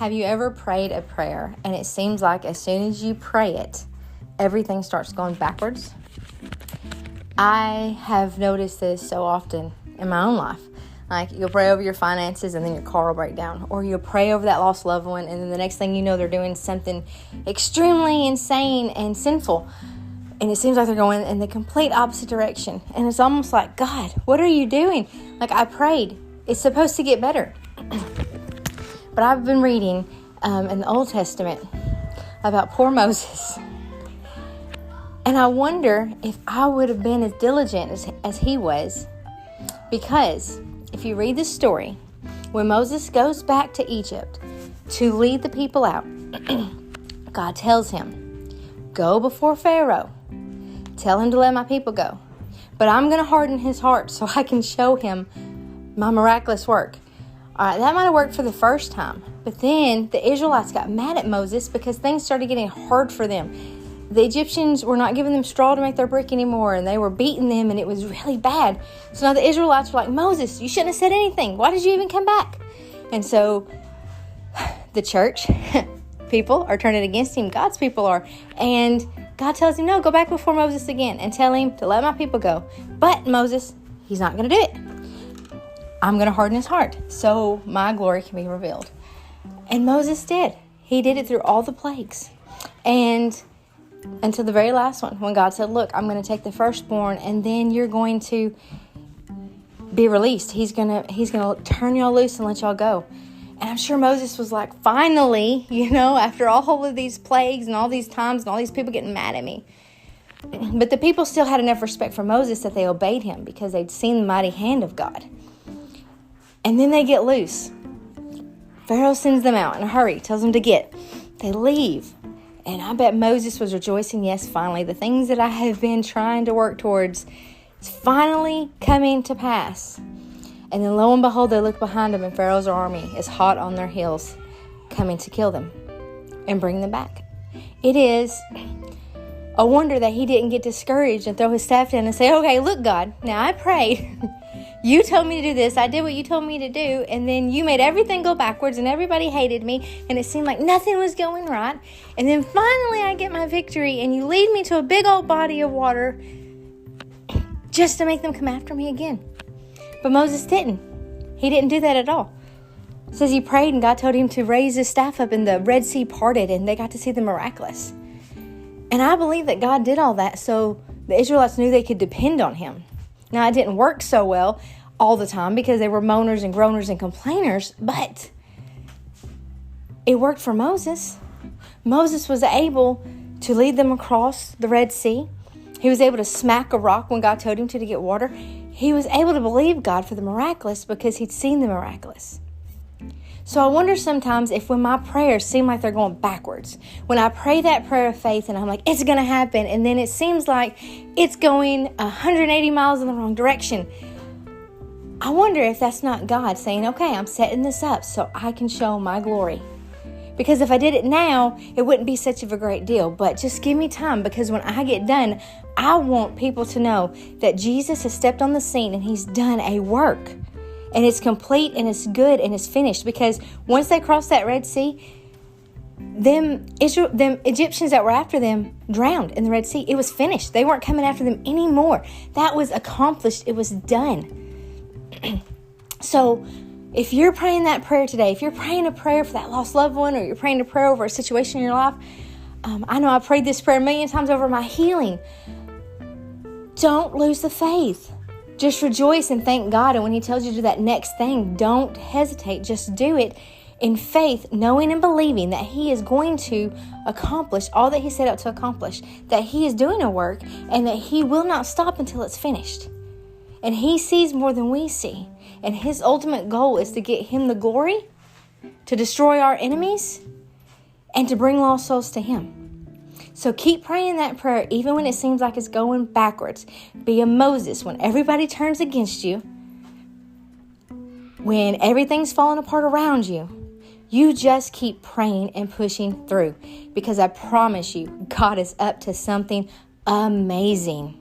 Have you ever prayed a prayer and it seems like as soon as you pray it, everything starts going backwards? I have noticed this so often in my own life. Like, you'll pray over your finances and then your car will break down. Or you'll pray over that lost loved one and then the next thing you know, they're doing something extremely insane and sinful. And it seems like they're going in the complete opposite direction. And it's almost like, God, what are you doing? Like, I prayed. It's supposed to get better. But I've been reading in the Old Testament about poor Moses. And I wonder if I would have been as diligent as he was. Because if you read the story, when Moses goes back to Egypt to lead the people out, God tells him, go before Pharaoh. Tell him to let my people go. But I'm going to harden his heart so I can show him my miraculous work. All right, that might have worked for the first time. But then the Israelites got mad at Moses because things started getting hard for them. The Egyptians were not giving them straw to make their brick anymore, and they were beating them, and it was really bad. So now the Israelites were like, Moses, you shouldn't have said anything. Why did you even come back? And so the church people are turning against him. God's people are. And God tells him, no, go back before Moses again and tell him to let my people go. But Moses, he's not going to do it. I'm going to harden his heart so my glory can be revealed. And Moses did. He did it through all the plagues. And until the very last one, when God said, look, I'm going to take the firstborn and then you're going to be released. He's going to turn y'all loose and let y'all go. And I'm sure Moses was like, finally, after all of these plagues and all these times and all these people getting mad at me. But the people still had enough respect for Moses that they obeyed him because they'd seen the mighty hand of God. And then they get loose. Pharaoh sends them out in a hurry, tells them to get. They leave. And I bet Moses was rejoicing, yes, finally, the things that I have been trying to work towards is finally coming to pass. And then lo and behold, they look behind them and Pharaoh's army is hot on their heels, coming to kill them and bring them back. It is a wonder that he didn't get discouraged and throw his staff down and say, okay, look, God, now I prayed. You told me to do this. I did what you told me to do. And then you made everything go backwards and everybody hated me. And it seemed like nothing was going right. And then finally I get my victory and you lead me to a big old body of water just to make them come after me again. But Moses didn't. He didn't do that at all. It says he prayed and God told him to raise his staff up and the Red Sea parted and they got to see the miraculous. And I believe that God did all that so the Israelites knew they could depend on him. Now, it didn't work so well all the time because they were moaners and groaners and complainers, but it worked for Moses. Moses was able to lead them across the Red Sea. He was able to smack a rock when God told him to get water. He was able to believe God for the miraculous because he'd seen the miraculous. So I wonder sometimes if when my prayers seem like they're going backwards, when I pray that prayer of faith and I'm like, it's going to happen, and then it seems like it's going 180 miles in the wrong direction, I wonder if that's not God saying, okay, I'm setting this up so I can show my glory. Because if I did it now, it wouldn't be such of a great deal. But just give me time, because when I get done, I want people to know that Jesus has stepped on the scene and he's done a work. And it's complete and it's good and it's finished. Because once they crossed that Red Sea, them Egyptians that were after them drowned in the Red Sea. It was finished. They weren't coming after them anymore. That was accomplished. It was done. So if you're praying that prayer today, if you're praying a prayer for that lost loved one, or you're praying a prayer over a situation in your life, I know I prayed this prayer a million times over my healing. Don't lose the faith. Just rejoice and thank God. And when he tells you to do that next thing, don't hesitate. Just do it in faith, knowing and believing that he is going to accomplish all that he set out to accomplish, that he is doing a work and that he will not stop until it's finished. And he sees more than we see. And his ultimate goal is to get him the glory, to destroy our enemies, and to bring lost souls to him. So keep praying that prayer even when it seems like it's going backwards. Be a Moses when everybody turns against you. When everything's falling apart around you. You just keep praying and pushing through. Because I promise you, God is up to something amazing.